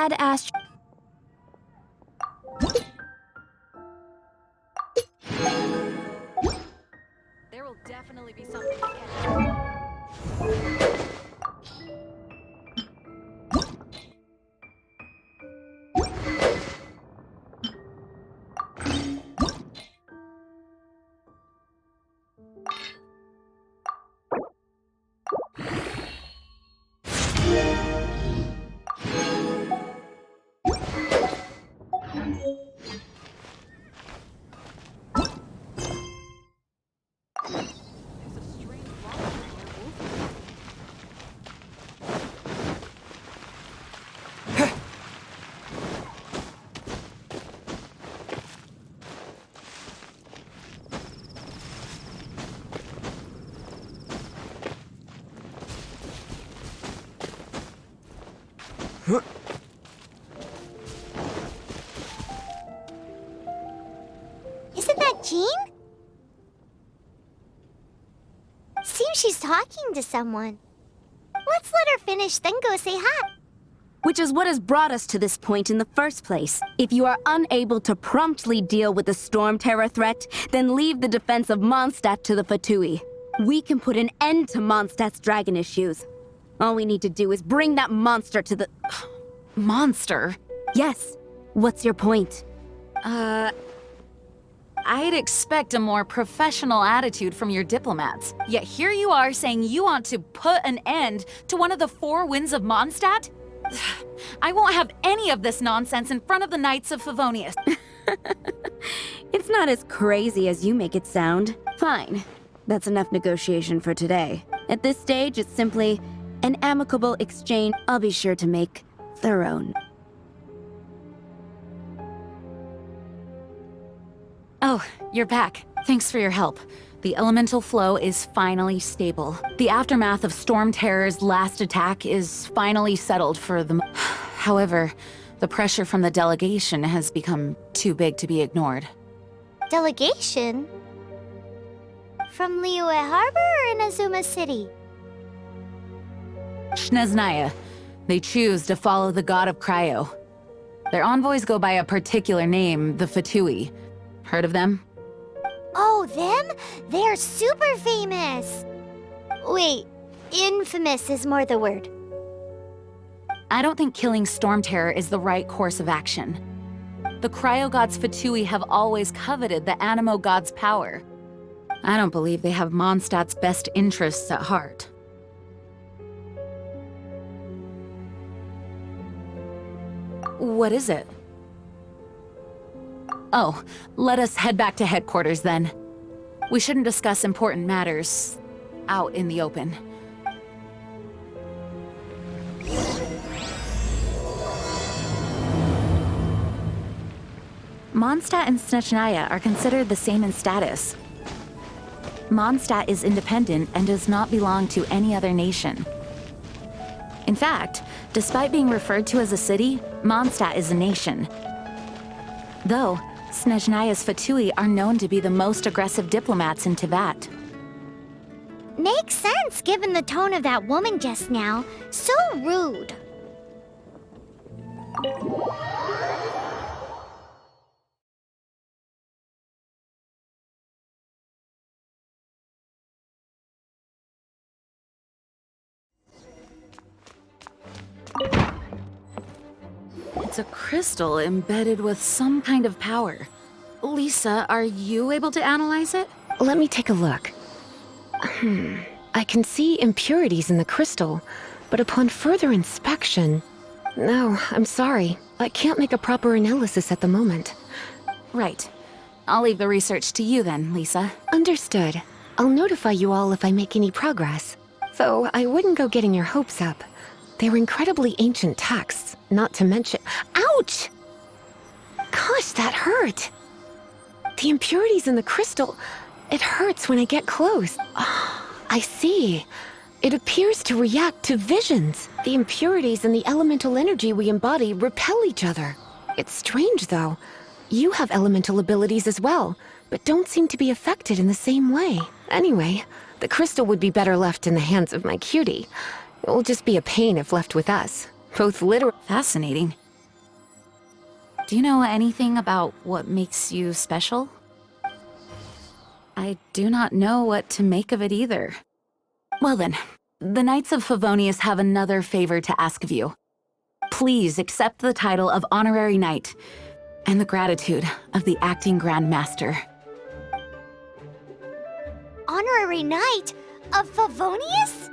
Ad Ast... There will definitely be something to catch. Isn't that Jean? Seems she's talking to someone. Let's let her finish, then go say hi. Which is what has brought us to this point in the first place. If you are unable to promptly deal with the Storm Terror threat, then leave the defense of Mondstadt to the Fatui. We can put an end to Mondstadt's dragon issues. All we need to do is bring that monster to the... Monster? Yes. What's your point? I'd expect a more professional attitude from your diplomats. Yet here you are saying you want to put an end to one of the four winds of Mondstadt? I won't have any of this nonsense in front of the Knights of Favonius. It's not as crazy as you make it sound. Fine. That's enough negotiation for today. At this stage, it's simply an amicable exchange. I'll be sure to make thorough. Oh, you're back. Thanks for your help. The elemental flow is finally stable. The aftermath of Storm Terror's last attack is finally settled for the... However, the pressure from the delegation has become too big to be ignored. Delegation? From Liyue Harbor or Inazuma City? Snezhnaya. They choose to follow the god of Cryo. Their envoys go by a particular name, the Fatui. Heard of them? Oh, them? They're super famous! Wait, infamous is more the word. I don't think killing Storm Terror is the right course of action. The Cryo God's Fatui have always coveted the Animo God's power. I don't believe they have Mondstadt's best interests at heart. What is it? Oh, let us head back to headquarters then. We shouldn't discuss important matters out in the open. Mondstadt and Snezhnaya are considered the same in status. Mondstadt is independent and does not belong to any other nation. In fact, despite being referred to as a city, Mondstadt is a nation. Though, Snezhnaya's Fatui are known to be the most aggressive diplomats in Teyvat. Makes sense given the tone of that woman just now. So rude. It's a crystal embedded with some kind of power. Lisa, are you able to analyze it? Let me take a look. I can see impurities in the crystal, but upon further inspection... No, I'm sorry. I can't make a proper analysis at the moment. Right. I'll leave the research to you then, Lisa. Understood. I'll notify you all if I make any progress. Though I wouldn't go getting your hopes up. They're incredibly ancient texts, not to mention... Ouch! Gosh, that hurt! The impurities in the crystal... It hurts when I get close. I see. It appears to react to visions. The impurities and the elemental energy we embody repel each other. It's strange, though. You have elemental abilities as well, but don't seem to be affected in the same way. Anyway, the crystal would be better left in the hands of my cutie. It will just be a pain if left with us. Both literal... Fascinating. Do you know anything about what makes you special? I do not know what to make of it either. Well then, the Knights of Favonius have another favor to ask of you. Please accept the title of Honorary Knight and the gratitude of the Acting Grand Master. Honorary Knight of Favonius?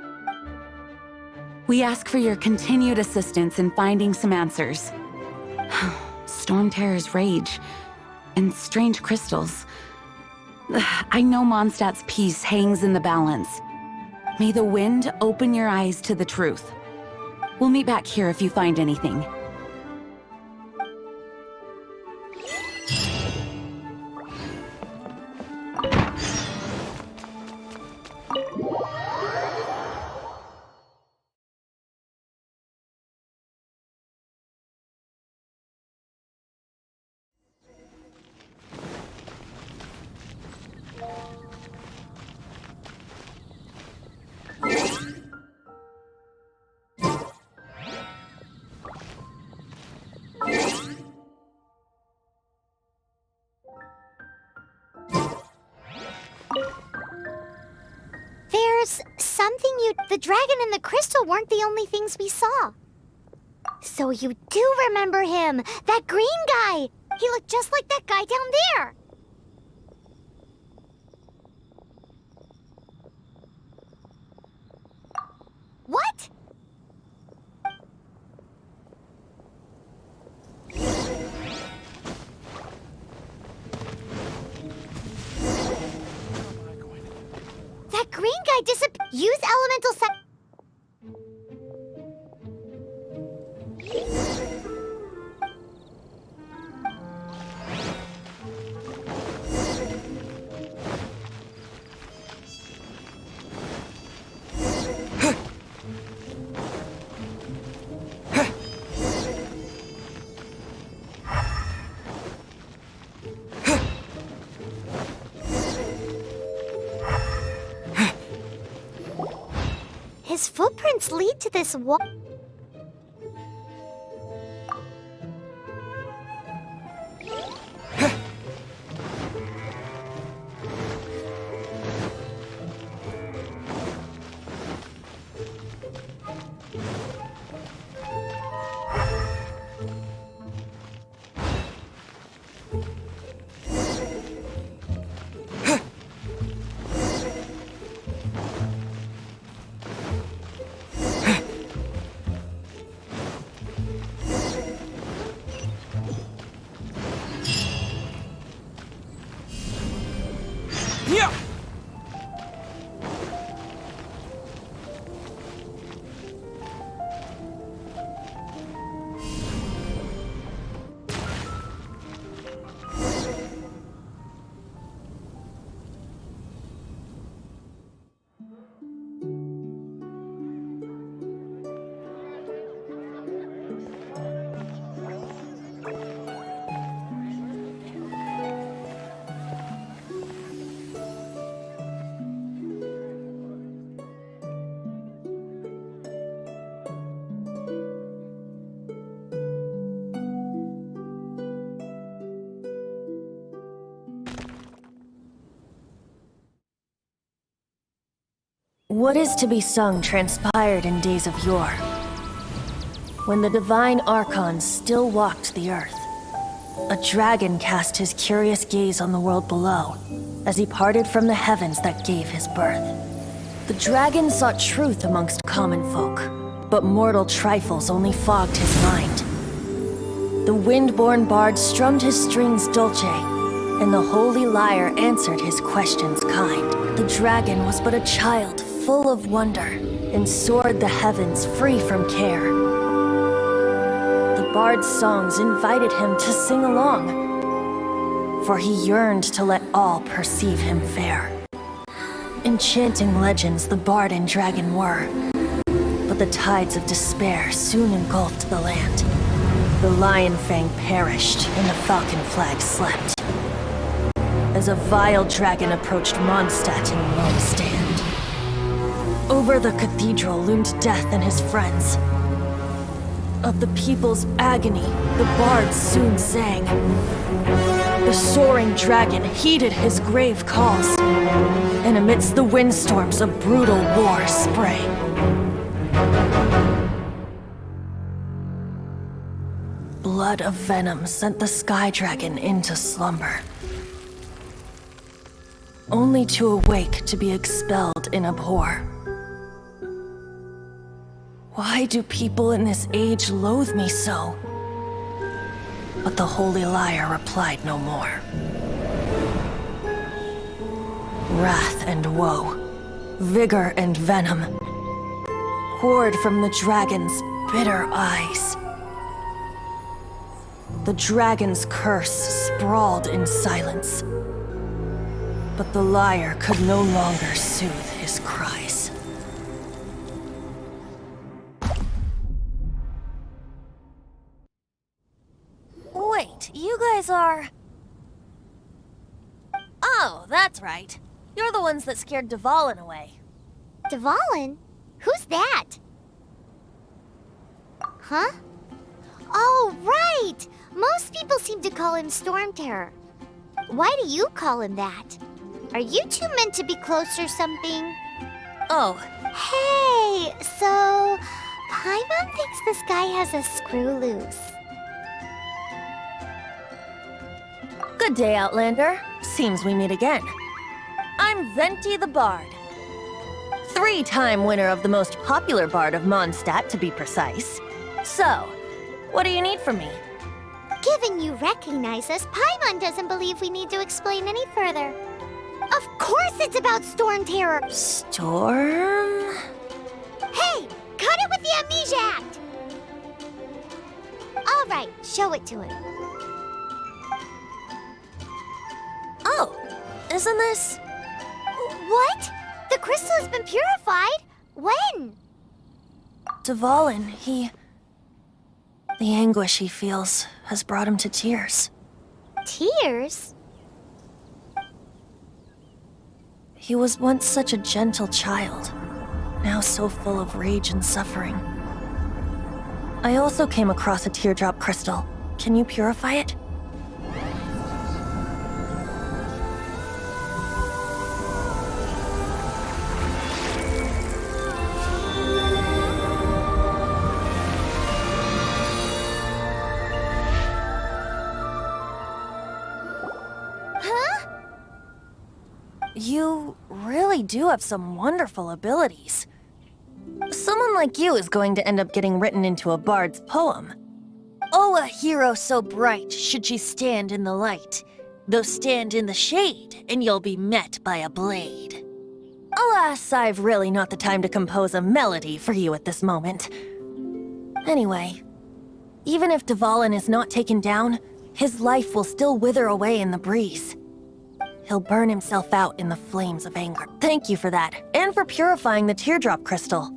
We ask for your continued assistance in finding some answers. Storm Terror's rage and strange crystals. I know Mondstadt's peace hangs in the balance. May the wind open your eyes to the truth. We'll meet back here if you find anything. There's something the dragon and the crystal weren't the only things we saw. So you do remember him, that green guy. He looked just like that guy down there. What? That green guy disappeared. Use elemental His footprints lead to this wall. What is to be sung transpired in days of yore, when the divine archons still walked the earth. A dragon cast his curious gaze on the world below, as he parted from the heavens that gave his birth. The dragon sought truth amongst common folk, but mortal trifles only fogged his mind. The wind-born bard strummed his strings dolce, and the holy lyre answered his questions kind. The dragon was but a child, full of wonder, and soared the heavens free from care. The bard's songs invited him to sing along, for he yearned to let all perceive him fair. Enchanting legends the bard and dragon were, but the tides of despair soon engulfed the land. The lion fang perished, and the falcon flag slept, as a vile dragon approached Mondstadt in lone stand. Over the cathedral loomed death and his friends. Of the people's agony, the bards soon sang. The soaring dragon heeded his grave calls, and amidst the windstorms of brutal war sprang. Blood of venom sent the sky dragon into slumber, only to awake to be expelled in abhor. Why do people in this age loathe me so? But the holy liar replied no more. Wrath and woe, vigor and venom, poured from the dragon's bitter eyes. The dragon's curse sprawled in silence, but the liar could no longer soothe his cries. Wait, you guys are... Oh, that's right. You're the ones that scared Dvalin away. Dvalin? Who's that? Huh? Oh, right! Most people seem to call him Storm Terror. Why do you call him that? Are you two meant to be close or something? Oh, Hey, so... Paimon thinks this guy has a screw loose. good day, Outlander. Seems we meet again. I'm Venti the Bard. 3-time winner of the most popular bard of Mondstadt, to be precise. So, what do you need from me? Given you recognize us, Paimon doesn't believe we need to explain any further. Of course it's about Storm Terror! Storm? Hey! Cut it with the Amnesia Act! Alright, show it to him. Oh, isn't this... What? The crystal has been purified? When? Dvalin, he... The anguish he feels has brought him to tears. Tears? He was once such a gentle child, now so full of rage and suffering. I also came across a teardrop crystal. Can you purify it? You really do have some wonderful abilities. Someone like you is going to end up getting written into a bard's poem. Oh, a hero so bright should she stand in the light, though stand in the shade, and you'll be met by a blade. Alas, I've really not the time to compose a melody for you at this moment. Anyway, even if Dvalin is not taken down, his life will still wither away in the breeze. He'll burn himself out in the flames of anger. Thank you for that, and for purifying the teardrop crystal.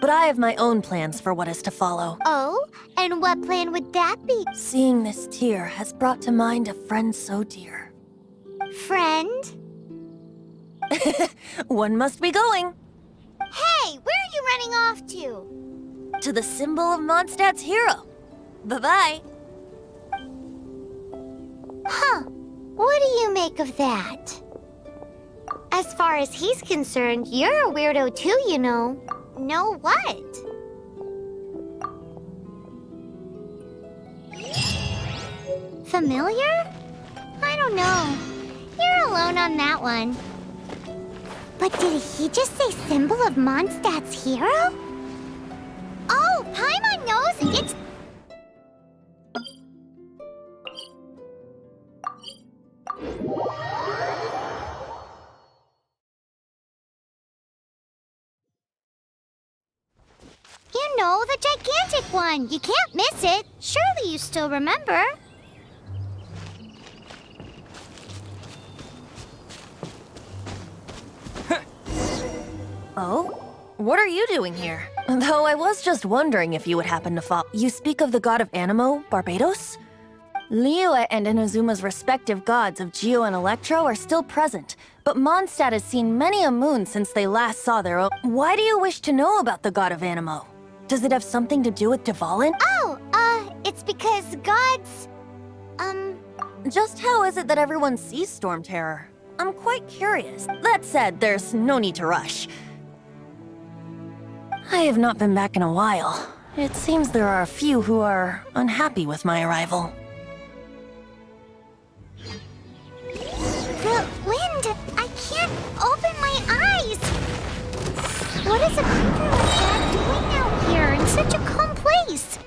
But I have my own plans for what is to follow. Oh, and what plan would that be? Seeing this tear has brought to mind a friend so dear. Friend? One must be going. Hey, where are you running off to? To the symbol of Mondstadt's hero. Bye-bye. Huh. What do you make of that? As far as he's concerned, you're a weirdo too, you know. Know what? Familiar? I don't know. You're alone on that one. But did he just say symbol of Mondstadt's hero? Oh, Paimon knows it's... You know, the gigantic one. You can't miss it. Surely you still remember. Oh? What are you doing here? Though I was just wondering if you would happen to fall. You speak of the god of Animo, Barbados? Liyue and Inazuma's respective gods of Geo and Electro are still present, but Mondstadt has seen many a moon since they last saw their own. Why do you wish to know about the god of Animo? Does it have something to do with Dvalin? Oh, it's because gods... Just how is it that everyone sees Storm Terror? I'm quite curious. That said, there's no need to rush. I have not been back in a while. It seems there are a few who are unhappy with my arrival. The wind! I can't open my eyes! What is a creature like that doing out here in such a calm place?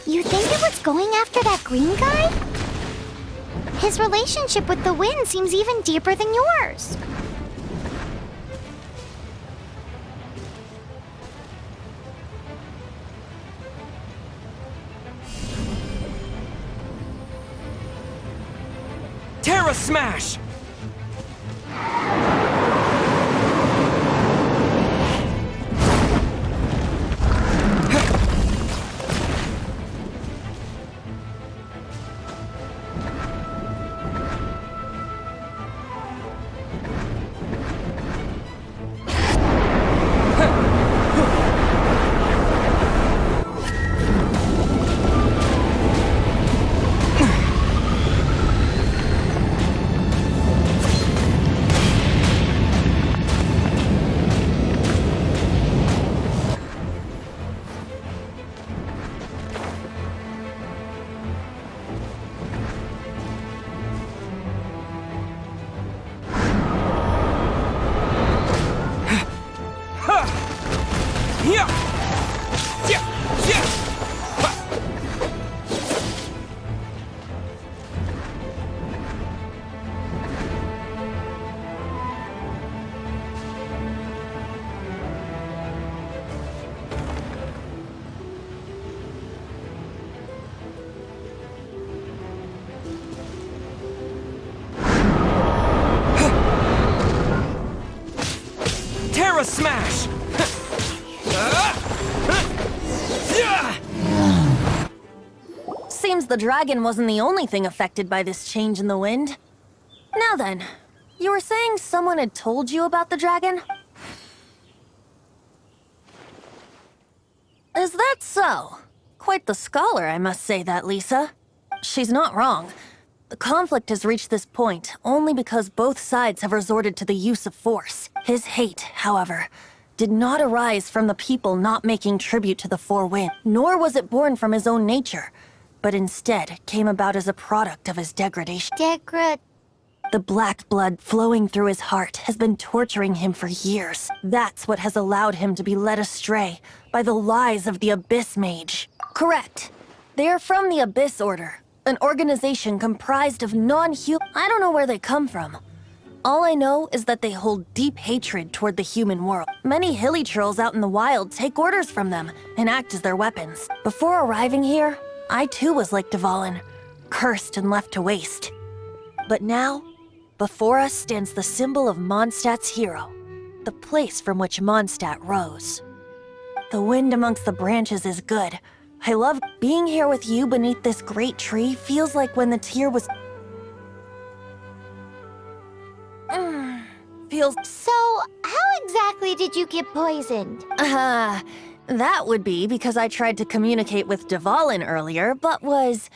You think it was going after that green guy? His relationship with the wind seems even deeper than yours. Terra Smash! Terra Smash! Seems the dragon wasn't the only thing affected by this change in the wind. Now then, you were saying someone had told you about the dragon? Is that so? Quite the scholar, I must say that, Lisa. She's not wrong. The conflict has reached this point only because both sides have resorted to the use of force. His hate, however, did not arise from the people not making tribute to the Four Winds, nor was it born from his own nature, but instead came about as a product of his degradation. The black blood flowing through his heart has been torturing him for years. That's what has allowed him to be led astray by the lies of the Abyss Mage. Correct. They are from the Abyss Order, an organization comprised of non-human... I don't know where they come from. All I know is that they hold deep hatred toward the human world. Many hilly trolls out in the wild take orders from them and act as their weapons. Before arriving here, I too was like Dvalin, cursed and left to waste. But now, before us stands the symbol of Mondstadt's hero, the place from which Mondstadt rose. The wind amongst the branches is good. I love being here with you beneath this great tree. Feels like when the tear was... feels... So, how exactly did you get poisoned? That would be because I tried to communicate with Dvalin earlier, but was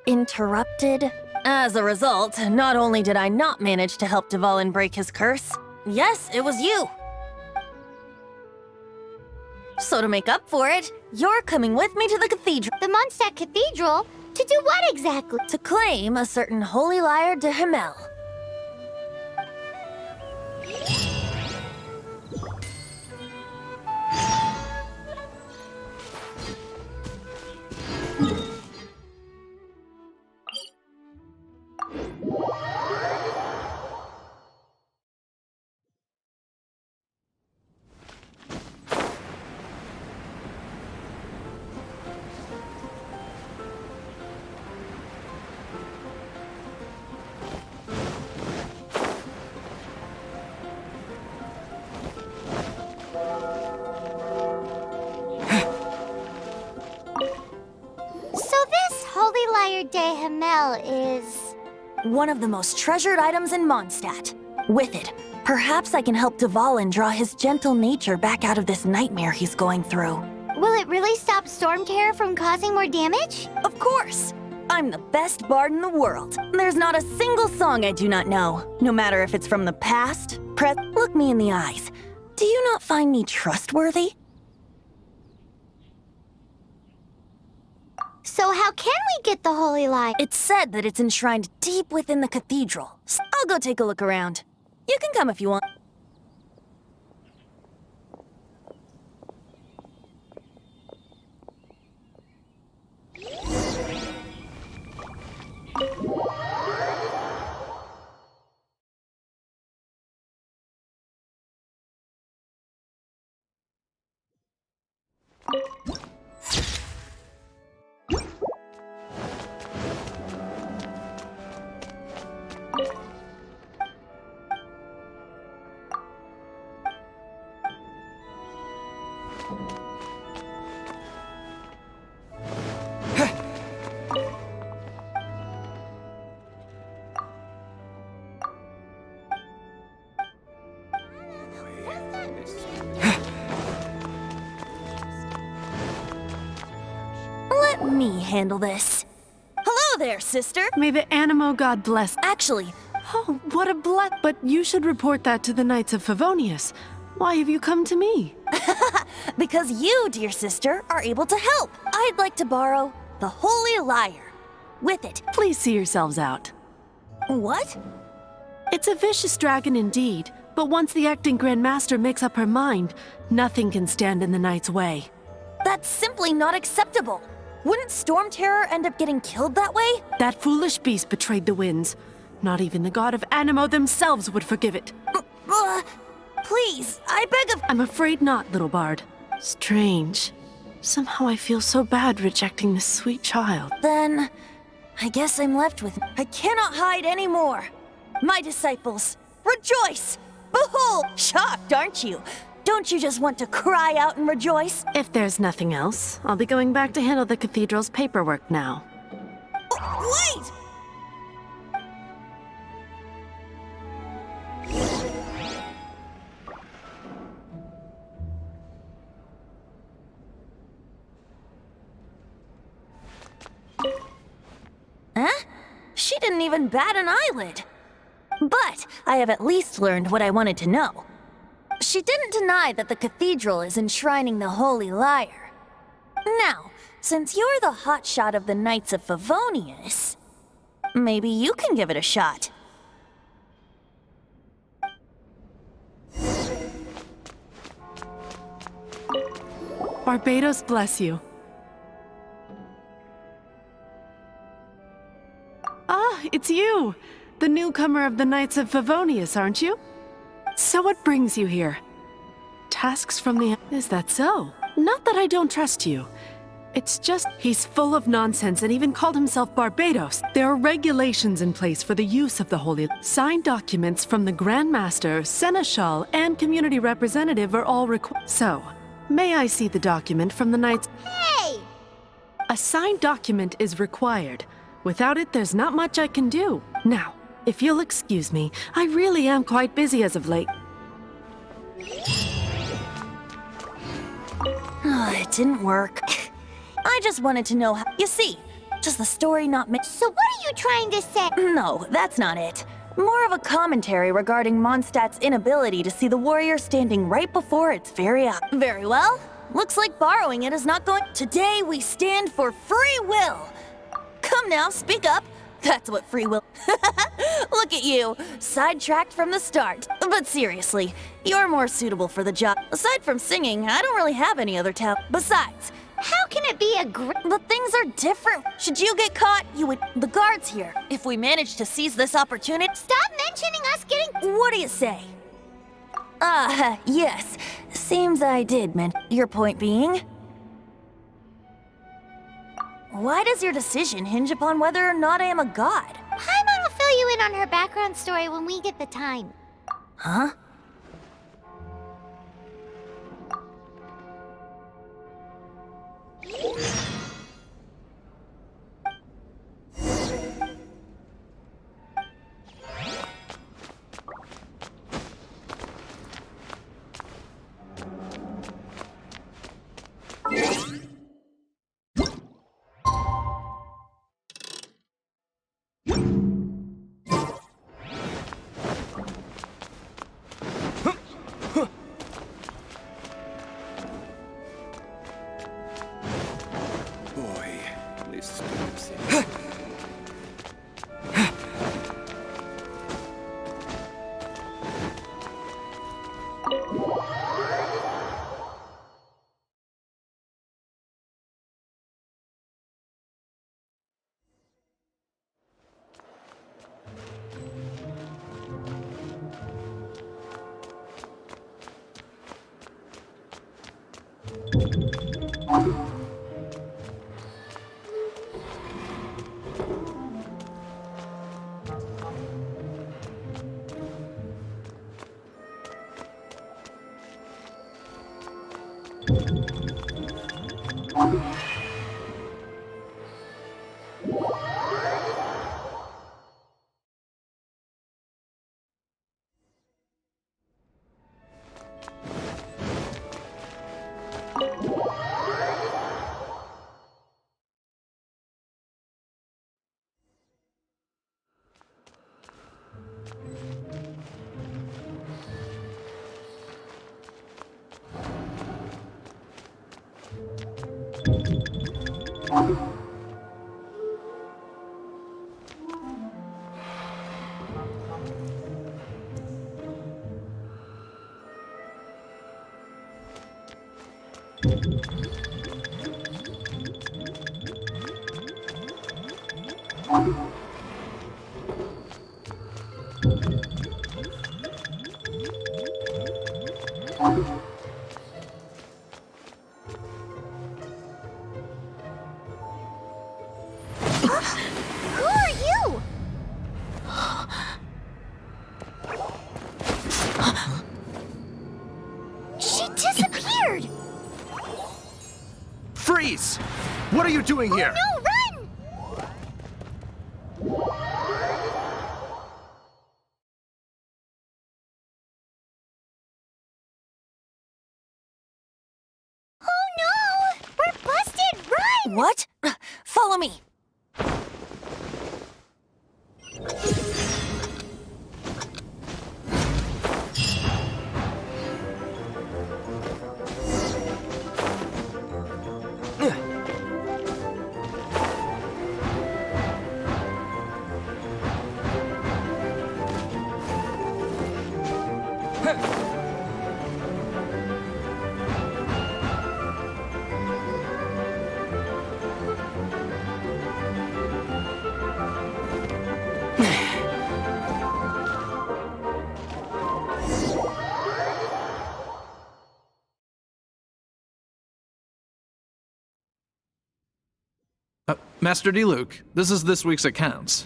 interrupted. As a result, not only did I not manage to help Dvalin break his curse, yes, it was you. So to make up for it, you're coming with me to the cathedral. The Mondstadt Cathedral? To do what exactly? To claim a certain holy lyre de Himmel. De Himmel is... one of the most treasured items in Mondstadt. With it, perhaps I can help Dvalin draw his gentle nature back out of this nightmare he's going through. Will it really stop Storm Terror from causing more damage? Of course! I'm the best bard in the world. There's not a single song I do not know, no matter if it's from the past, present. Look me in the eyes. Do you not find me trustworthy? So how can we get the Holy Light? It's said that it's enshrined deep within the cathedral. So I'll go take a look around. You can come if you want. Let me handle this. Hello there, sister. May the Animo God bless. Actually, Oh, what a But you should report that to the Knights of Favonius. Why have you come to me? because you, dear sister, are able to help. I'd like to borrow the Holy Lyre. With it. Please see yourselves out. What? It's a vicious dragon indeed, but once the acting Grand Master makes up her mind, nothing can stand in the Knight's way. That's simply not acceptable. Wouldn't Storm Terror end up getting killed that way? That foolish beast betrayed the winds. Not even the god of Animo themselves would forgive it. Please, I beg of— I'm afraid not, little bard. Strange. Somehow I feel so bad rejecting this sweet child. Then, I guess I'm left with— I cannot hide anymore. My disciples, rejoice! Behold! Shocked, aren't you? Don't you just want to cry out and rejoice? If there's nothing else, I'll be going back to handle the cathedral's paperwork now. Oh, wait! Huh? She didn't even bat an eyelid. But I have at least learned what I wanted to know. She didn't deny that the cathedral is enshrining the Holy Lyre. Now, since you're the hotshot of the Knights of Favonius, maybe you can give it a shot. Barbados bless you. Ah, it's you! The newcomer of the Knights of Favonius, aren't you? So what brings you here? Tasks from the— Is that so? Not that I don't trust you. It's just he's full of nonsense and even called himself Barbados. There are regulations in place for the use of the Holy— Signed documents from the Grand Master, Seneschal, and Community Representative are all required. So, may I see the document from the Knights— Hey! A signed document is required. Without it, there's not much I can do. Now, if you'll excuse me, I really am quite busy as of late. It didn't work. I just wanted to know how— You see, does the story not make— So what are you trying to say? No, that's not it. More of a commentary regarding Mondstadt's inability to see the warrior standing right before its very eyes. Very well. Looks like borrowing it is not going— Today we stand for free will! Come now, speak up. That's what free will— Look at you, sidetracked from the start. But seriously, you're more suitable for the job. Aside from singing, I don't really have any other talent. Besides, How can it be a but things are different. Should you get caught, you would— The guards here. If we manage to seize this opportunity— Stop mentioning us getting— What do you say? Yes. Seems I did mention— Your point being? Why does your decision hinge upon whether or not I am a god? Paimon will fill you in on her background story when we get the time. Huh? Who are you? She disappeared! Freeze! What are you doing here? No, run! Oh no! We're busted! Run! What? Follow me. Master D-Luke, this is this week's accounts.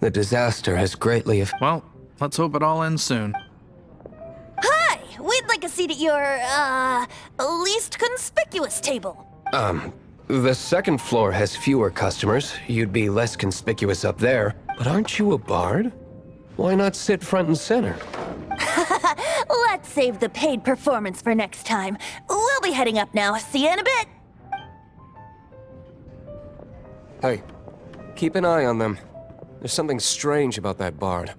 The disaster has greatly Well, let's hope it all ends soon. Hi! We'd like a seat at your, least conspicuous table. The second floor has fewer customers. You'd be less conspicuous up there. But aren't you a bard? Why not sit front and center? Let's save the paid performance for next time. We'll be heading up now. See you in a bit. Hey, keep an eye on them. There's something strange about that bard.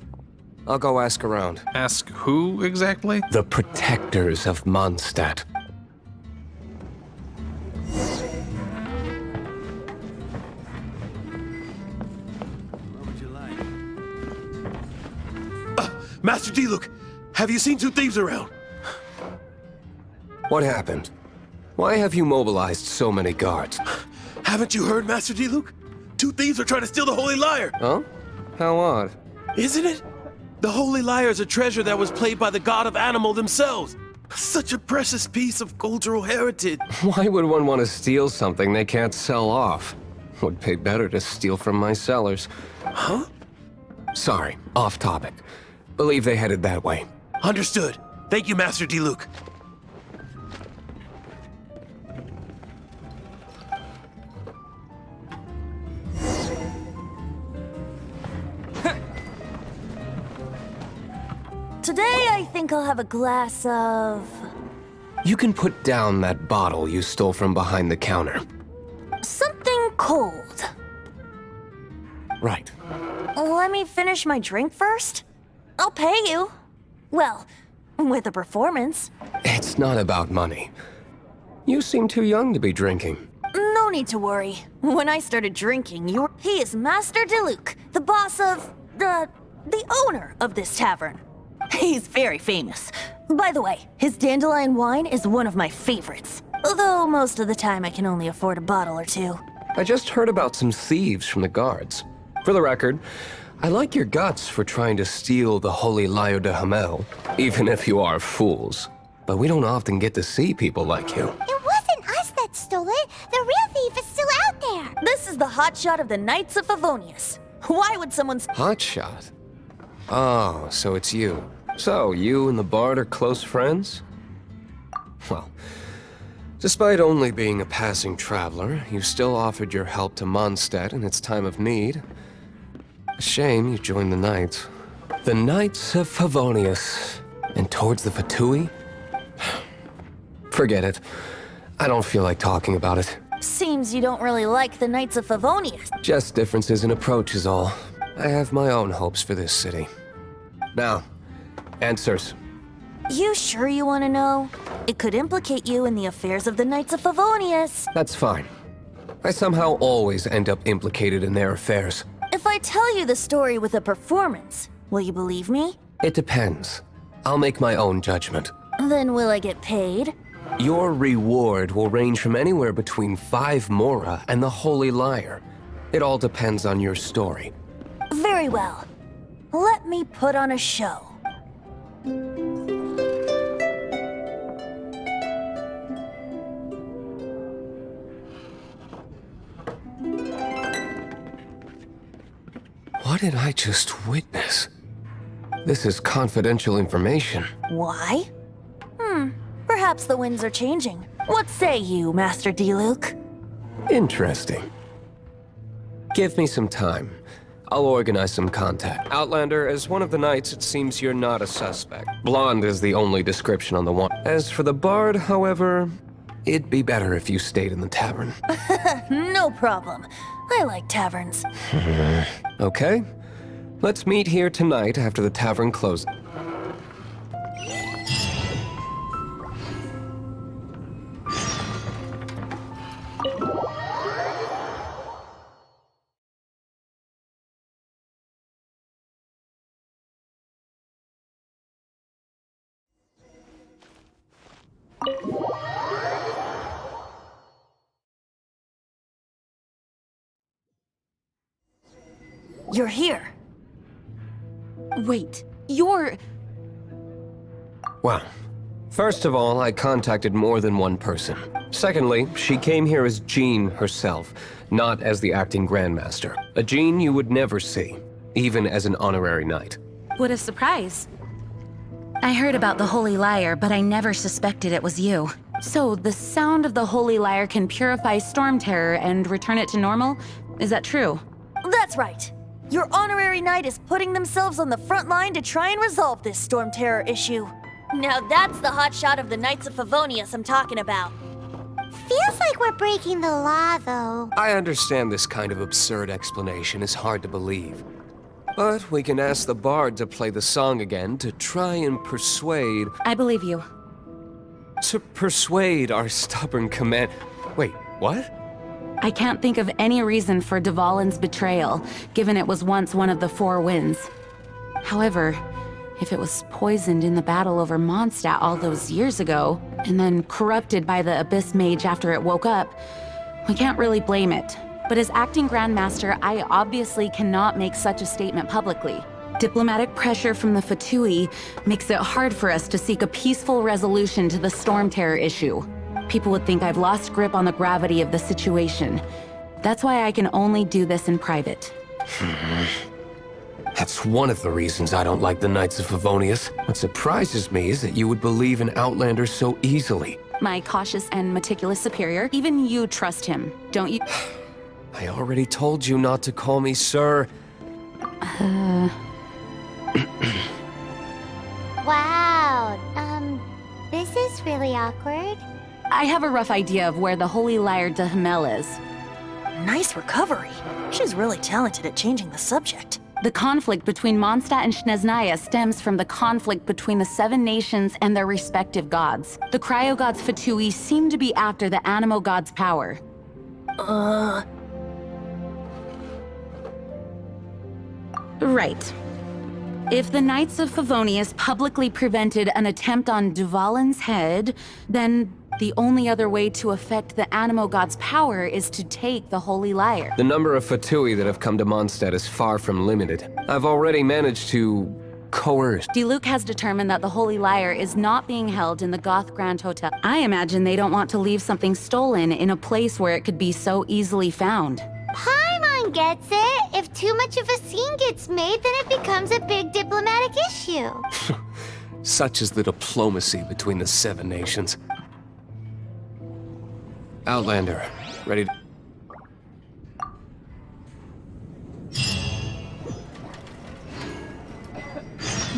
I'll go ask around. Ask who exactly? The protectors of Mondstadt. Master D-Luke, have you seen two thieves around? What happened? Why have you mobilized so many guards? Haven't you heard, Master D-Luke? Two thieves are trying to steal the Holy Lyre! Huh? How odd. Isn't it? The Holy Lyre is a treasure that was played by the god of animal themselves. Such a precious piece of cultural heritage. Why would one want to steal something they can't sell off? Would pay better to steal from my cellars. Huh? Sorry, off topic. Believe they headed that way. Understood. Thank you, Master D-Luke. Today, I think I'll have a glass of... You can put down that bottle you stole from behind the counter. something cold. Right. Let me finish my drink first. I'll pay you. Well, with a performance. It's not about money. You seem too young to be drinking. No need to worry. When I started drinking, he is Master DeLuke, the boss of... the owner of this tavern. He's very famous. By the way, his dandelion wine is one of my favorites. Although most of the time I can only afford a bottle or two. I just heard about some thieves from the guards. For the record, I like your guts for trying to steal the Holy Lyre de Hamel, even if you are fools. but we don't often get to see people like you. It wasn't us that stole it. The real thief is still out there. This is the hotshot of the Knights of Favonius. Why would someone... Hotshot? Oh, so it's you. So, you and the Bard are close friends? Well, despite only being a passing traveler, you still offered your help to Mondstadt in its time of need. A shame you joined the Knights. The Knights of Favonius. And towards the Fatui? Forget it. I don't feel like talking about it. Seems you don't really like the Knights of Favonius. Just differences in approach is all. I have my own hopes for this city. Now, answers. You sure you want to know? It could implicate you in the affairs of the Knights of Favonius. That's fine. I somehow always end up implicated in their affairs. If I tell you the story with a performance, will you believe me? It depends. I'll make my own judgment. Then will I get paid? Your reward will range from anywhere between 5 Mora and the Holy Liar. It all depends on your story. Very well. Let me put on a show. What did I just witness? This is confidential information. Why? Perhaps the winds are changing. What say you, Master Diluc? Interesting. Give me some time. I'll organize some contact. Outlander, as one of the knights, it seems you're not a suspect. Blonde is the only description on the one. As for the bard, however, it'd be better if you stayed in the tavern. No problem. I like taverns. Okay. Let's meet here tonight after the tavern closes. You're here. Wait, you're... Well, first of all, I contacted more than one person. Secondly, she came here as Jean herself, not as the acting Grandmaster. A Jean you would never see, even as an honorary knight. What a surprise. I heard about the Holy Liar, but I never suspected it was you. So, the sound of the Holy Liar can purify Storm Terror and return it to normal? Is that true? That's right. Your honorary knight is putting themselves on the front line to try and resolve this Storm Terror issue. Now that's the hotshot of the Knights of Favonius I'm talking about. Feels like we're breaking the law, though. I understand this kind of absurd explanation is hard to believe. But we can ask the bard to play the song again to try and persuade... I believe you. To persuade our stubborn command... Wait, what? I can't think of any reason for Dvalin's betrayal, given it was once one of the Four Winds. However, if it was poisoned in the battle over Mondstadt all those years ago, and then corrupted by the Abyss Mage after it woke up, we can't really blame it. But as acting Grandmaster, I obviously cannot make such a statement publicly. Diplomatic pressure from the Fatui makes it hard for us to seek a peaceful resolution to the Storm Terror issue. People would think I've lost grip on the gravity of the situation. That's why I can only do this in private. That's one of the reasons I don't like the Knights of Favonius. What surprises me is that you would believe in Outlander so easily. My cautious and meticulous superior, even you trust him, don't you? I already told you not to call me sir. Wow, this is really awkward. I have a rough idea of where the Holy Liar de Hamel is. Nice recovery. She's really talented at changing the subject. The conflict between Mondstadt and Snezhnaya stems from the conflict between the Seven Nations and their respective gods. The cryo-gods Fatui seem to be after the Animo god's power. Right. If the Knights of Favonius publicly prevented an attempt on Dvalin's head, then the only other way to affect the Animo god's power is to take the Holy Liar. The number of Fatui that have come to Mondstadt is far from limited. I've already managed to coerced. Diluc has determined that the Holy Lyre is not being held in the Goth Grand Hotel. I imagine they don't want to leave something stolen in a place where it could be so easily found. Paimon gets it. If too much of a scene gets made, then it becomes a big diplomatic issue. Such is the diplomacy between the Seven Nations. Outlander, ready to...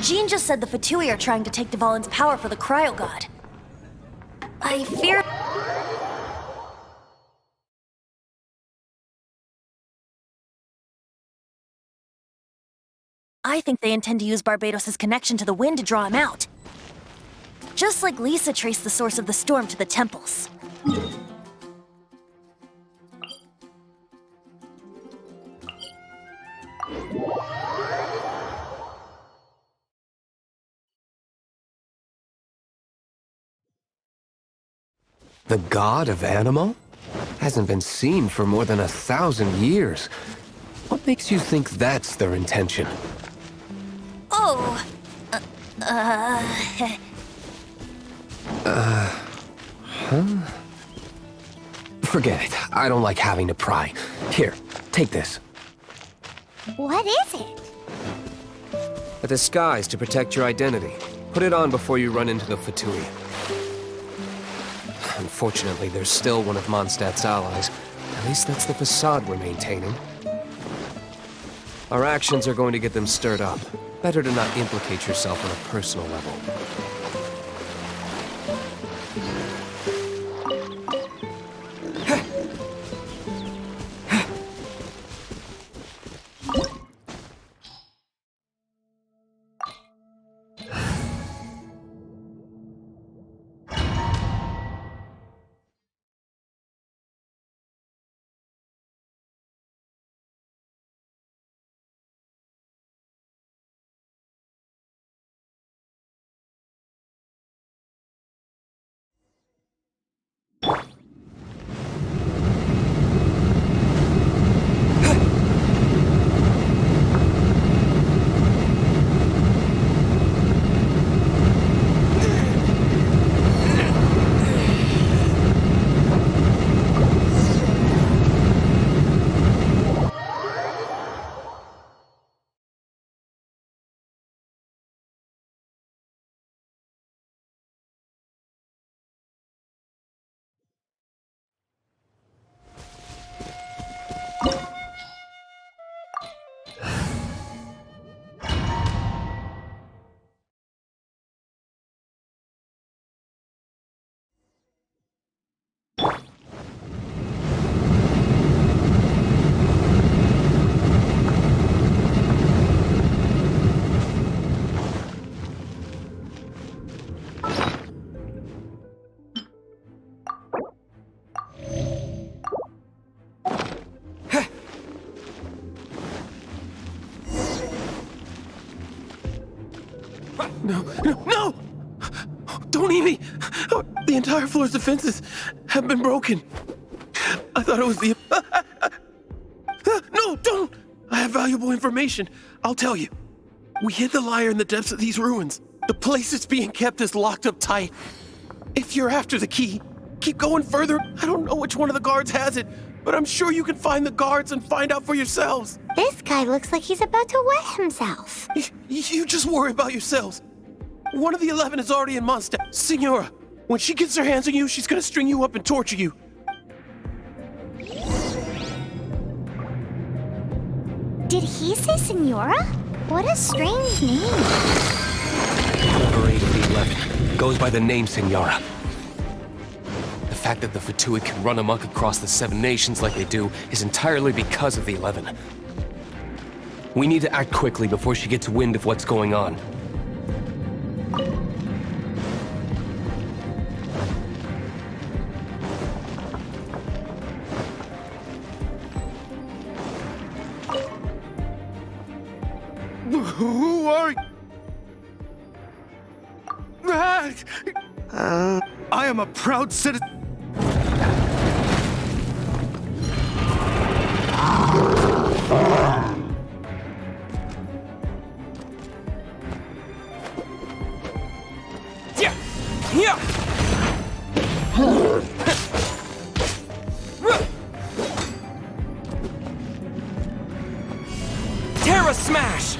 Jean just said the Fatui are trying to take Dvalin's power for the Cryo God. I fear... I think they intend to use Barbados' connection to the wind to draw him out. Just like Lisa traced the source of the storm to the temples. The god of Animo? Hasn't been seen for more than 1,000 years. What makes you think that's their intention? Oh! Forget it. I don't like having to pry. Here, take this. What is it? A disguise to protect your identity. Put it on before you run into the Fatui. Unfortunately, there's still one of Mondstadt's allies. At least that's the facade we're maintaining. Our actions are going to get them stirred up. Better to not implicate yourself on a personal level. No! Don't eat me! The entire floor's defenses have been broken. I thought it was the... No, don't! I have valuable information. I'll tell you. We hid the lyre in the depths of these ruins. The place it's being kept is locked up tight. If you're after the key, keep going further. I don't know which one of the guards has it, but I'm sure you can find the guards and find out for yourselves. This guy looks like he's about to wet himself. You just worry about yourselves. One of the 11 is already in Mondstadt. Signora, when she gets her hands on you, she's gonna string you up and torture you. Did he say Senora? What a strange name. Number 8 of the 11 goes by the name Signora. The fact that the Fatui can run amok across the Seven Nations like they do is entirely because of the 11. We need to act quickly before she gets wind of what's going on. Who are you? I am a proud citizen. Terra Smash!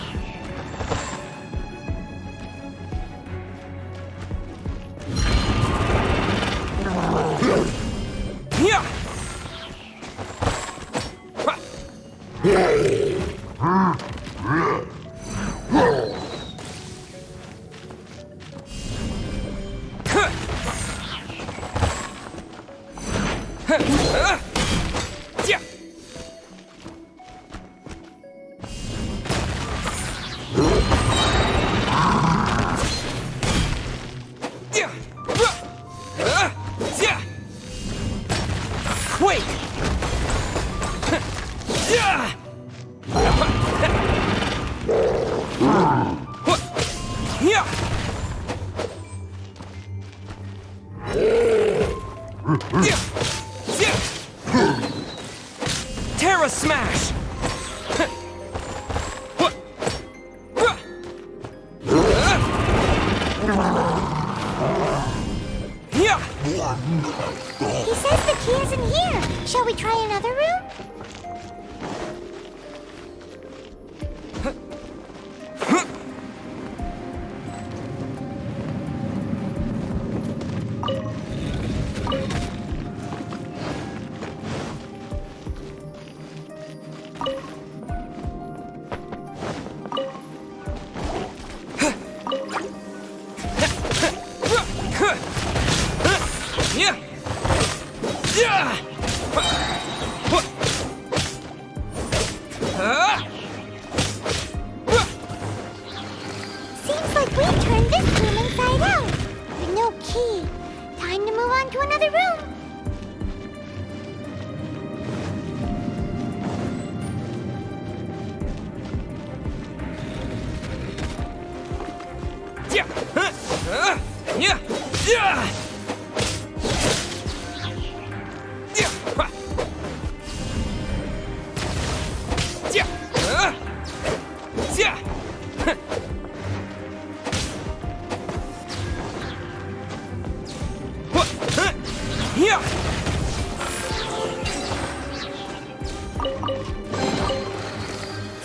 Yeah! Quake! Terra Smash! He says the key isn't here. Shall we try another room? Seems like we've turned this room inside out. With no key. Time to move on to another room.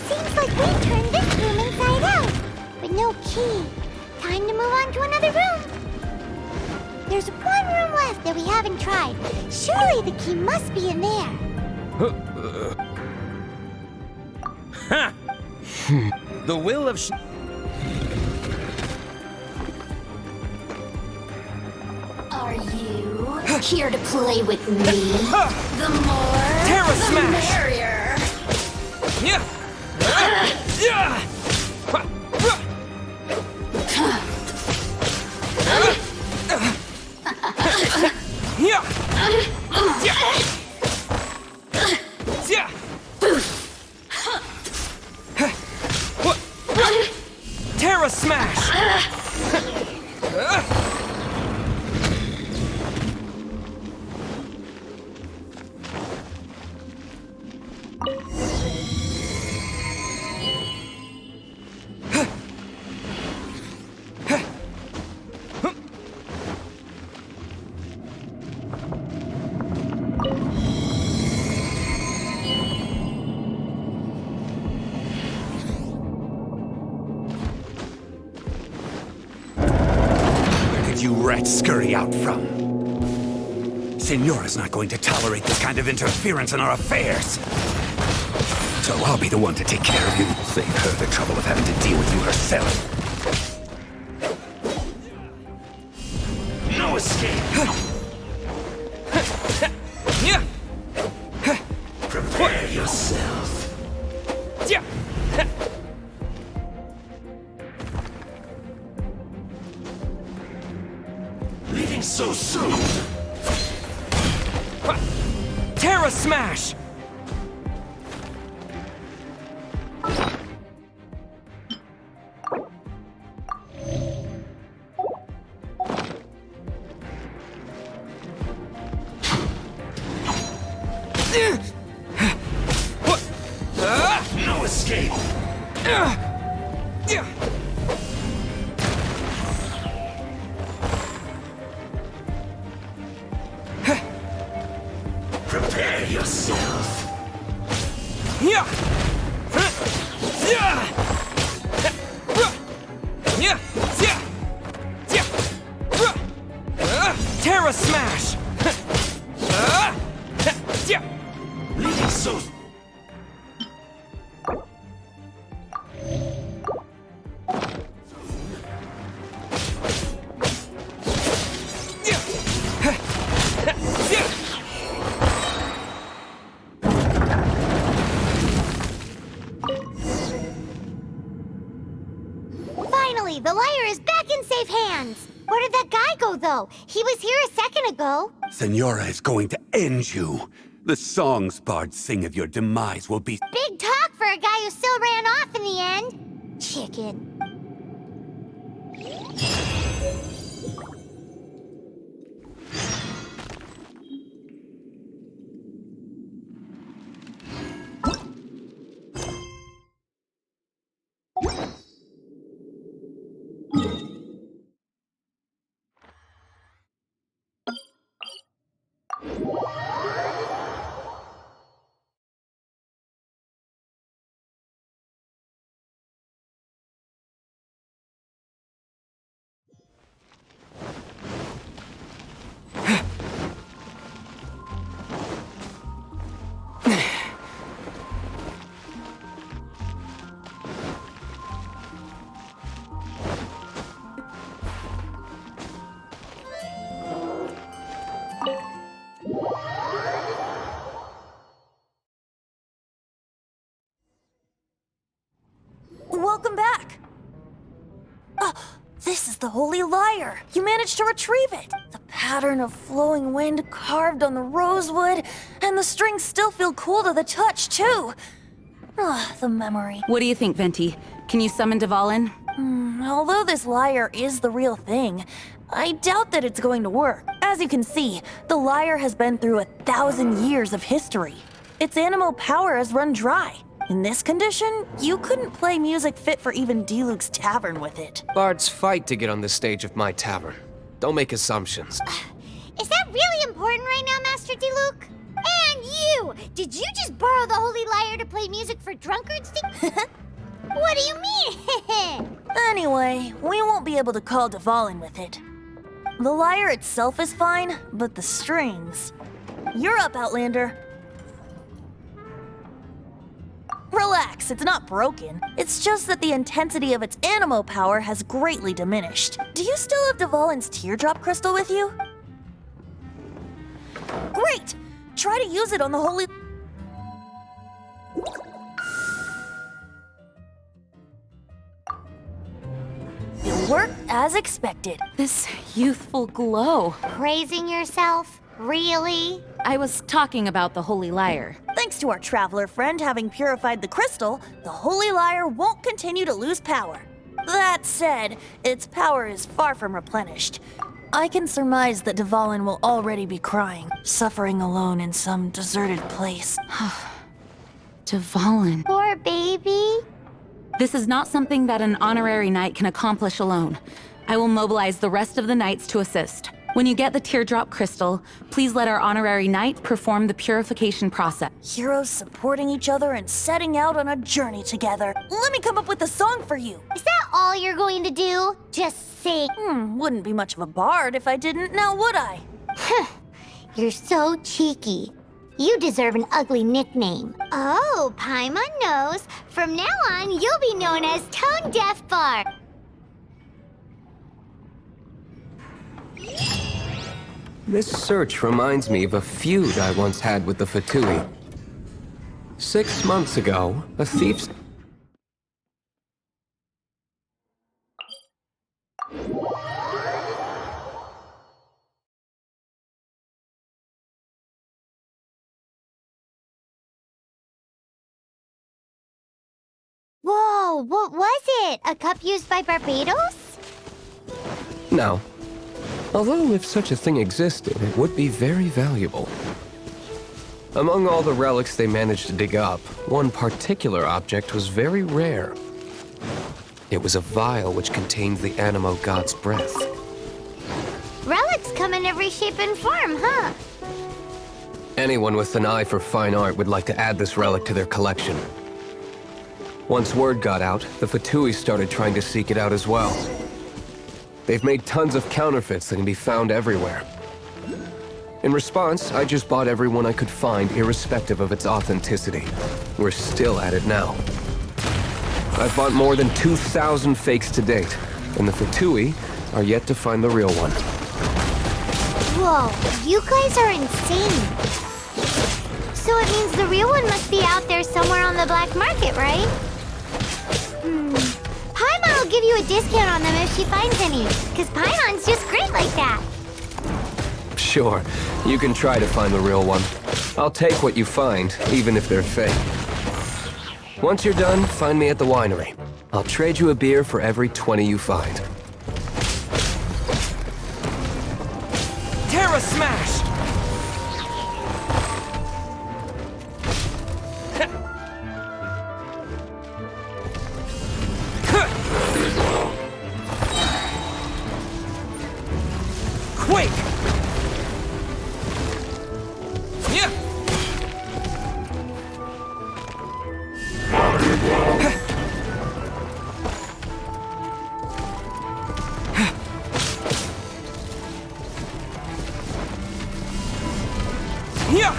Seems like we've turned this room inside out. With no key. Time to move on to another room. There's one room left that we haven't tried. Surely the key must be in there. The will of Are you here to play with me? The more, Terra the Smash! merrier. Terra Smash! You rats scurry out from. Signora's not going to tolerate this kind of interference in our affairs. So I'll be the one to take care of you. Save her the trouble of having to deal with you herself. No escape! Prepare yourself. Leaving so soon! Terra Smash! No escape! Prepare yourself. Terra Smash! Finally, the lyre is back in safe hands. Where did that guy go, though? He was here a second ago. Senora is going to end you. The songs bards sing of your demise will be... Big talk for a guy who still ran off in the end. Chicken. Welcome back! This is the Holy Lyre! You managed to retrieve it! The pattern of flowing wind carved on the rosewood, and the strings still feel cool to the touch, too! The memory. What do you think, Venti? Can you summon Dvalin? Although this lyre is the real thing, I doubt that it's going to work. As you can see, the lyre has been through 1,000 years of history. Its animal power has run dry. In this condition, you couldn't play music fit for even Diluc's tavern with it. Bards fight to get on the stage of my tavern. Don't make assumptions. Is that really important right now, Master Diluc? And you! Did you just borrow the Holy Lyre to play music for drunkards? What do you mean? Anyway, we won't be able to call Dvalin with it. The lyre itself is fine, but the strings... You're up, Outlander. Relax, it's not broken. It's just that the intensity of its animo power has greatly diminished. Do you still have Dvalin's teardrop crystal with you? Great! Try to use it on the holy... It worked as expected. This youthful glow. Praising yourself? Really? I was talking about the Holy Lyre. Thanks to our traveler friend having purified the crystal, the Holy Lyre won't continue to lose power. That said, its power is far from replenished. I can surmise that Dvalin will already be crying, suffering alone in some deserted place. Dvalin. Poor baby. This is not something that an honorary knight can accomplish alone. I will mobilize the rest of the knights to assist. When you get the teardrop crystal, please let our honorary knight perform the purification process. Heroes supporting each other and setting out on a journey together. Let me come up with a song for you. Is that all you're going to do? Just sing? Wouldn't be much of a bard if I didn't, now would I? You're so cheeky. You deserve an ugly nickname. Oh, Paimon knows. From now on, you'll be known as Tone Deaf Bard. This search reminds me of a feud I once had with the Fatui. 6 months ago, a thief... Whoa, what was it? A cup used by Barbados? No. Although if such a thing existed, it would be very valuable. Among all the relics they managed to dig up, one particular object was very rare. It was a vial which contained the Animo god's breath. Relics come in every shape and form, huh? Anyone with an eye for fine art would like to add this relic to their collection. Once word got out, the Fatui started trying to seek it out as well. They've made tons of counterfeits that can be found everywhere. In response, I just bought every one I could find, irrespective of its authenticity. We're still at it now. I've bought more than 2,000 fakes to date, and the Fatui are yet to find the real one. Whoa, you guys are insane. So it means the real one must be out there somewhere on the black market, right? Paimon will give you a discount on them if she finds any, because Paimon's just great like that. Sure, you can try to find the real one. I'll take what you find, even if they're fake. Once you're done, find me at the winery. I'll trade you a beer for every 20 you find. Terra Smash! Quake! Yeah! Yeah!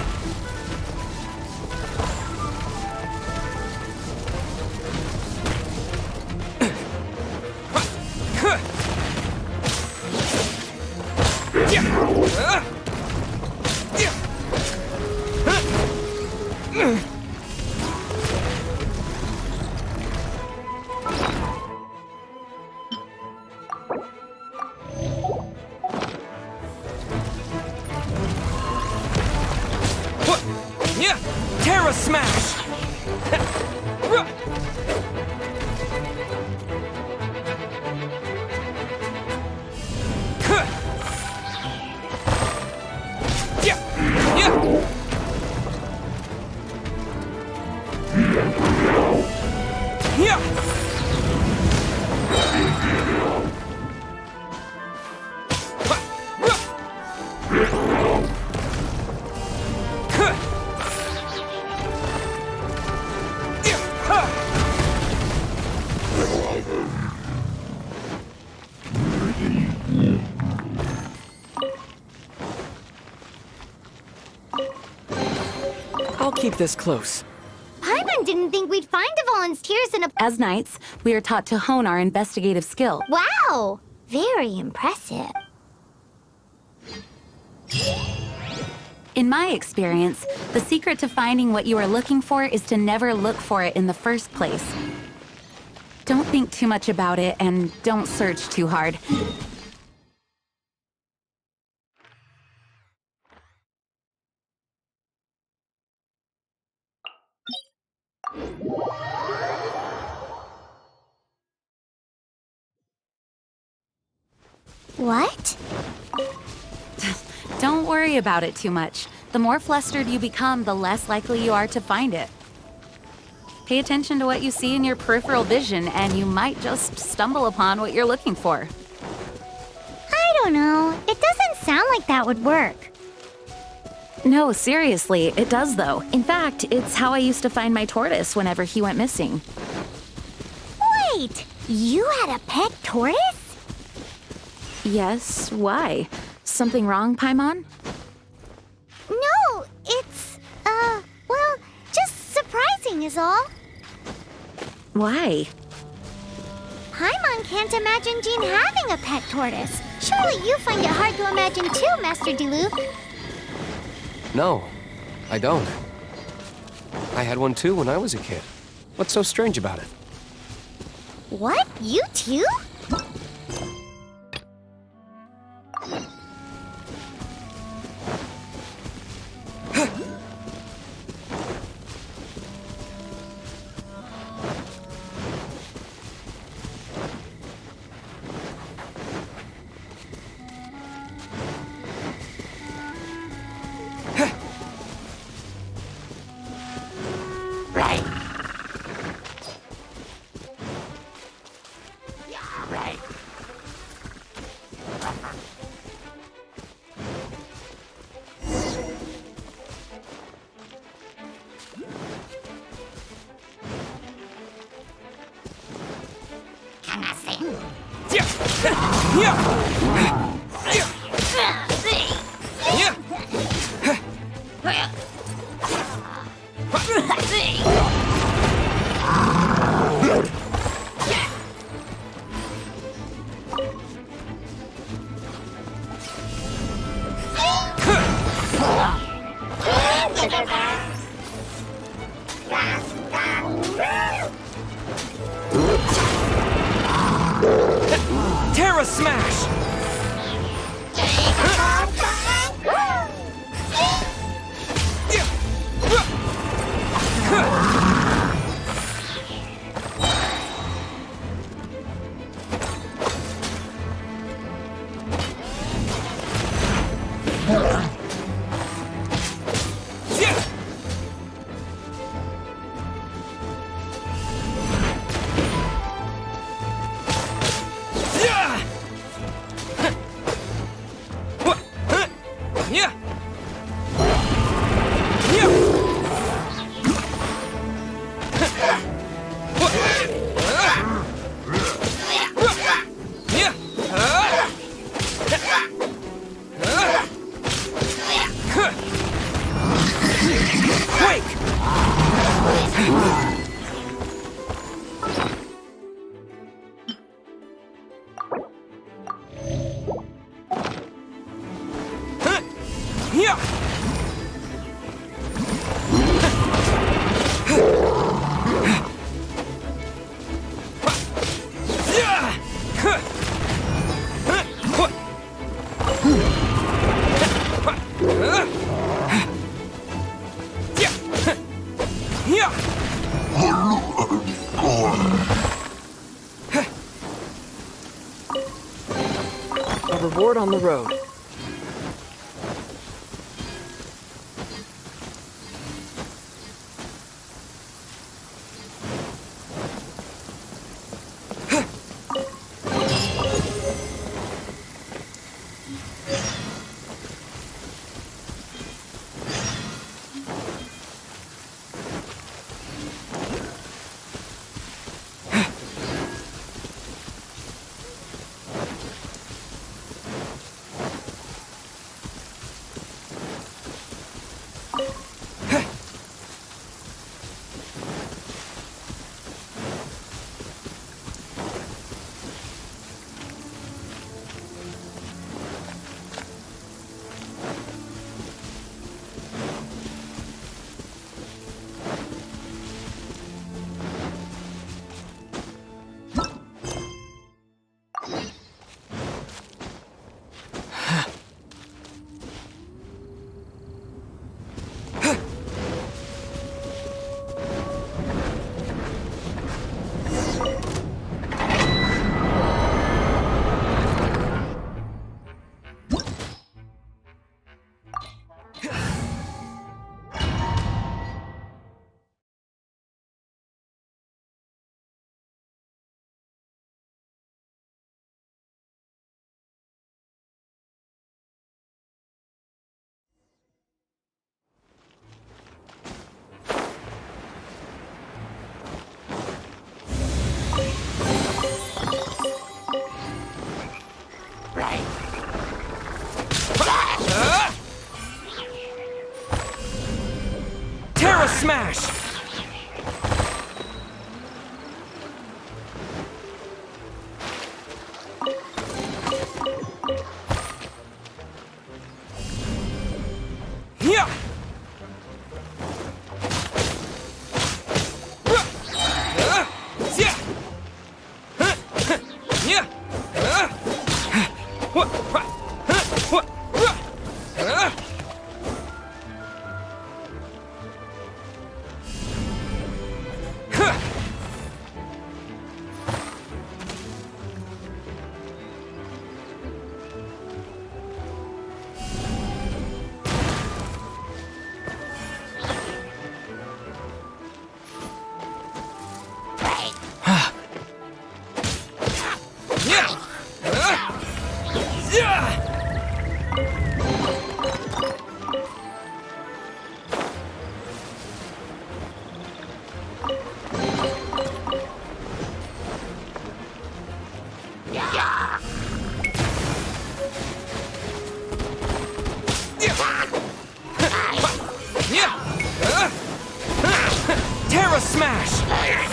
Yeah! Terra Smash! Yeah! Yeah! Yeah! I'll keep this close. Paimon didn't think we'd find the volunteers in a... As knights, we are taught to hone our investigative skill. Wow! Very impressive. In my experience, the secret to finding what you are looking for is to never look for it in the first place. Don't think too much about it, and don't search too hard. What? Don't worry about it too much. The more flustered you become, the less likely you are to find it. Pay attention to what you see in your peripheral vision, and you might just stumble upon what you're looking for. I don't know. It doesn't sound like that would work. No, seriously, it does though. In fact, it's how I used to find my tortoise whenever he went missing. Wait! You had a pet tortoise? Yes, why? Something wrong, Paimon? No, it's, well, just surprising is all. Why? Paimon can't imagine Jean having a pet tortoise. Surely you find it hard to imagine too, Master Diluc. No, I don't. I had one too when I was a kid. What's so strange about it? What? You too? Terra Smash! A reward on the road. Terra Smash! Yeah! smash!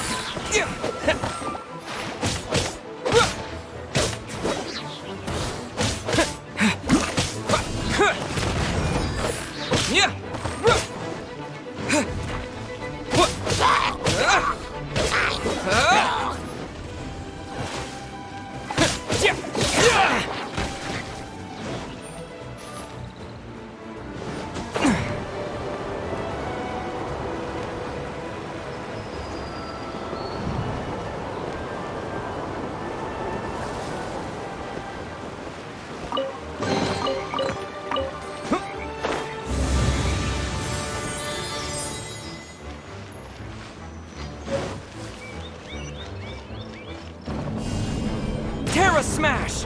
Terra smash!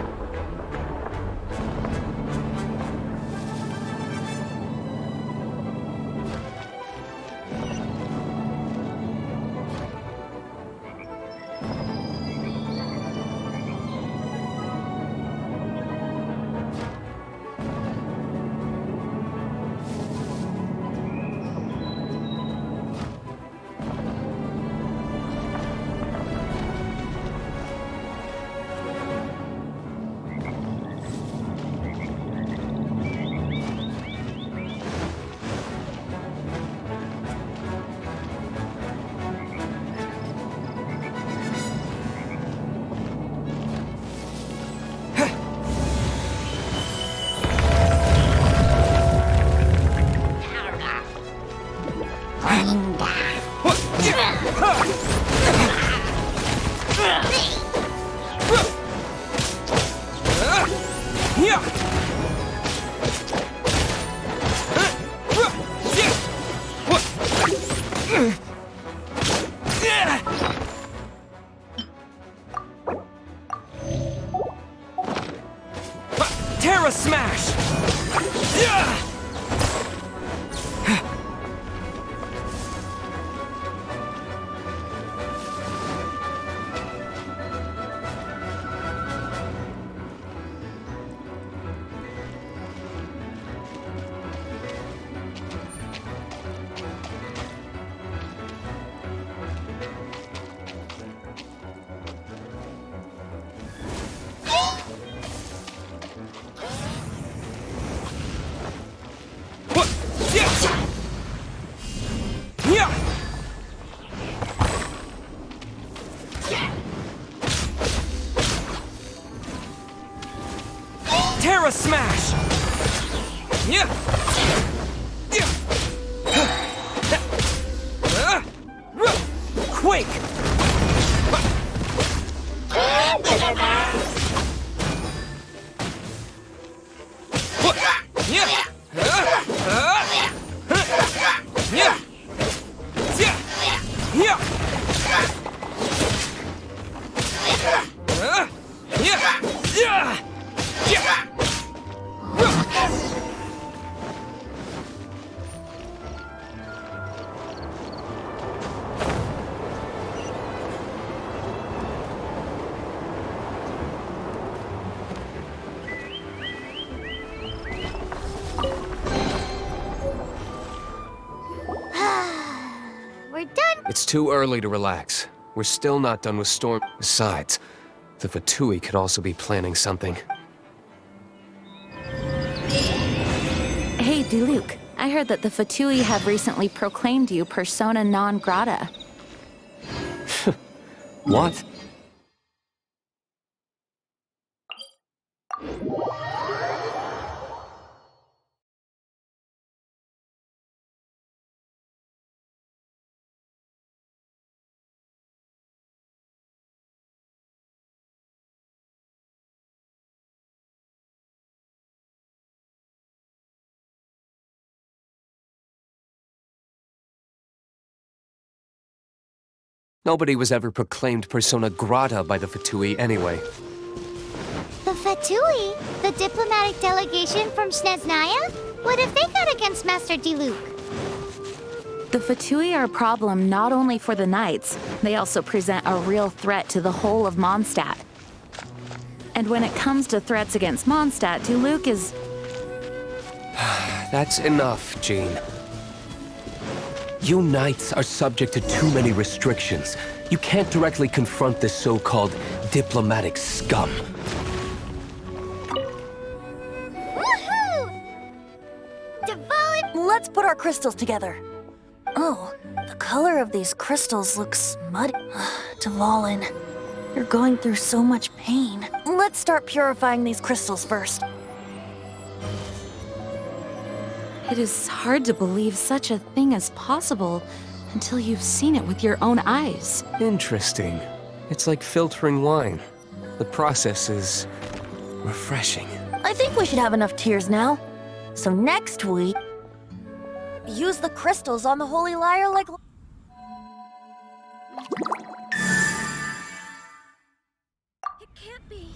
Terra smash! Terra smash! Quake! We're done. It's too early to relax. We're still not done with Storm. Besides, the Fatui could also be planning something. Hey, Diluc. I heard that the Fatui have recently proclaimed you persona non grata. What? Nobody was ever proclaimed persona grata by the Fatui anyway. The Fatui? The diplomatic delegation from Snezhnaya? What have they got against Master Diluc? The Fatui are a problem not only for the Knights, they also present a real threat to the whole of Mondstadt. And when it comes to threats against Mondstadt, Diluc is... That's enough, Jean. You knights are subject to too many restrictions. You can't directly confront this so-called diplomatic scum. Woohoo! Let's put our crystals together. Oh, the color of these crystals looks muddy. Dvalin, you're going through so much pain. Let's start purifying these crystals first. It is hard to believe such a thing is possible until you've seen it with your own eyes. Interesting. It's like filtering wine. The process is refreshing. I think we should have enough tears now. So next week, use the crystals on the Holy Lyre like... It can't be.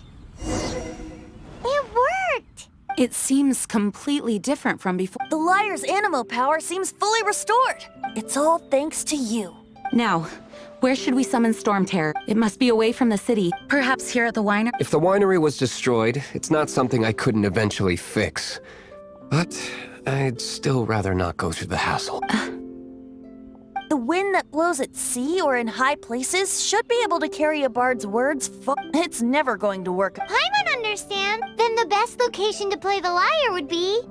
It worked! It seems completely different from before. The Lyre's animo power seems fully restored. It's all thanks to you. Now, where should we summon Storm Terror? It must be away from the city. Perhaps here at the winery? If the winery was destroyed, it's not something I couldn't eventually fix. But I'd still rather not go through the hassle. The wind that blows at sea or in high places should be able to carry a bard's words It's never going to work. Paimon understand. Then the best location to play the lyre would be...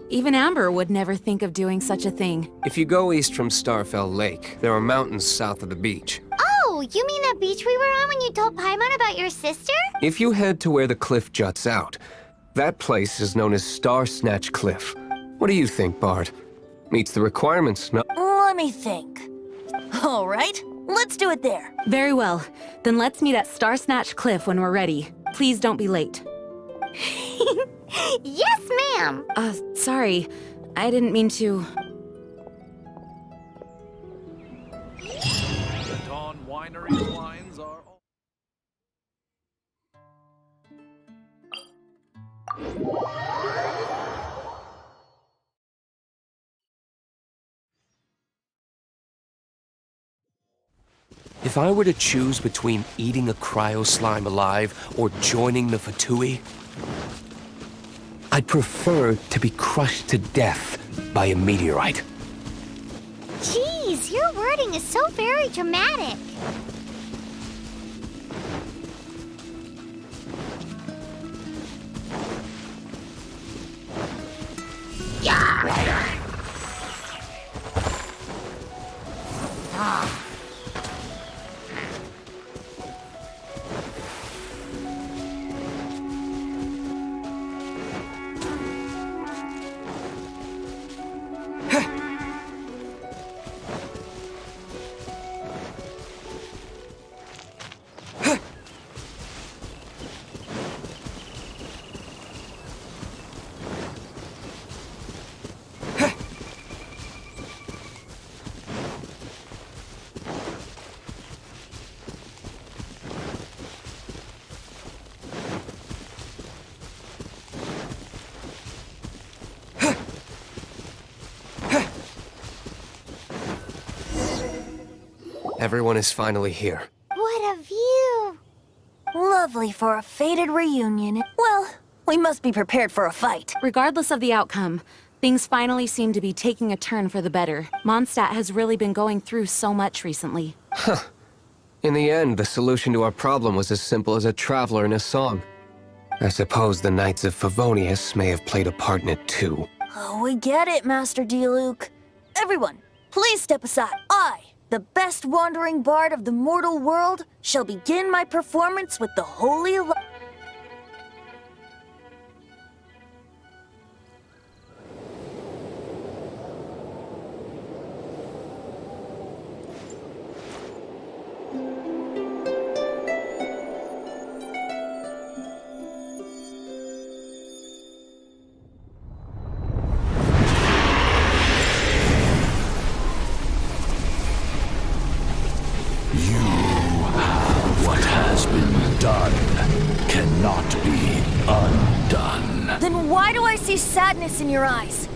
Even Amber would never think of doing such a thing. If you go east from Starfell Lake, there are mountains south of the beach. Oh, you mean that beach we were on when you told Paimon about your sister? If you head to where the cliff juts out, that place is known as Star Snatch Cliff. What do you think, Bard? Meets the requirements, no? Let me think. All right, let's do it there. Very well. Then let's meet at Star Snatch Cliff when we're ready. Please don't be late. Yes, ma'am! Sorry. I didn't mean to... The Dawn Winery wines are... If I were to choose between eating a cryo slime alive or joining the Fatui, I'd prefer to be crushed to death by a meteorite. Jeez, your wording is so very dramatic. Everyone is finally here. What a view! Lovely for a fated reunion. Well, we must be prepared for a fight. Regardless of the outcome, things finally seem to be taking a turn for the better. Mondstadt has really been going through so much recently. In the end, the solution to our problem was as simple as a traveler in a song. I suppose the Knights of Favonius may have played a part in it too. Oh, we get it, Master Diluc. Everyone, please step aside. I, the best wandering bard of the mortal world, shall begin my performance with the Holy Lyre. What has been done cannot be undone. Then why do I see sadness in your eyes?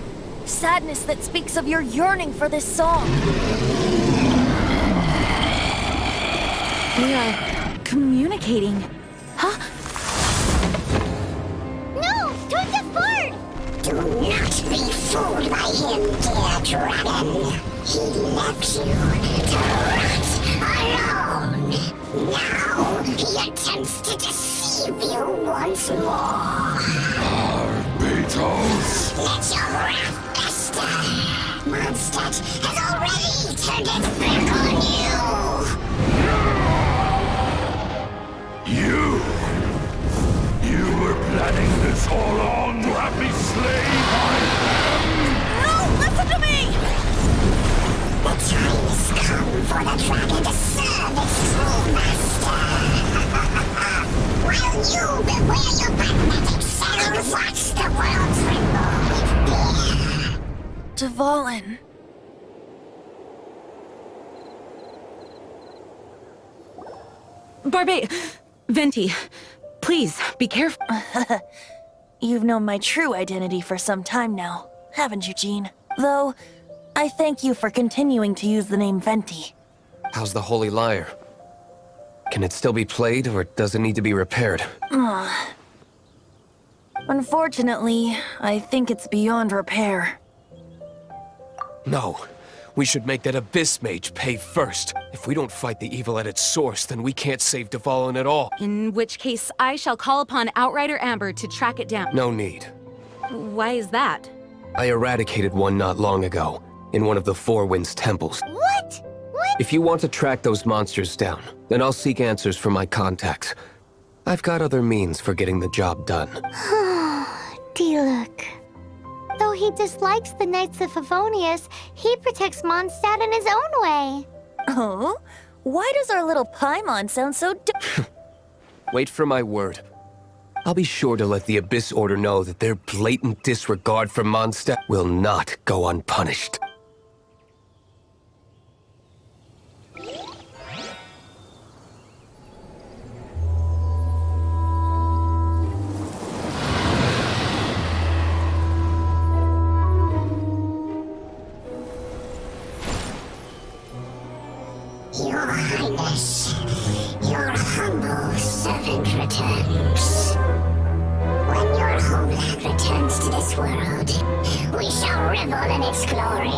Sadness that speaks of your yearning for this song. We are communicating. Huh? No! Don't just Bard! Do not be fooled by him, dear dragon. He left you to rot alone. Now he attempts to deceive you once more. Beatles! Let your wrath fester. Mondstadt has already turned its back on you. You were planning this all along to have me slain by them! No, listen to me! The time has come for the dragon to serve its true master. While you beware your magnetic cells, watch the world tremble with fear. Dvalin. Venti, please, be careful. You've known my true identity for some time now, haven't you, Jean? Though, I thank you for continuing to use the name Venti. How's the Holy Lyre? Can it still be played, or does it need to be repaired? Unfortunately, I think it's beyond repair. No. We should make that Abyss Mage pay first. If we don't fight the evil at its source, then we can't save Dvalin at all. In which case, I shall call upon Outrider Amber to track it down. No need. Why is that? I eradicated one not long ago, in one of the Four Winds temples. What? What? If you want to track those monsters down, then I'll seek answers from my contacts. I've got other means for getting the job done. Diluc. Though he dislikes the Knights of Favonius, he protects Mondstadt in his own way. Oh? Why does our little Paimon sound so Wait for my word. I'll be sure to let the Abyss Order know that their blatant disregard for Mondstadt will not go unpunished. Your Highness, your humble servant returns. When your homeland returns to this world, we shall revel in its glory.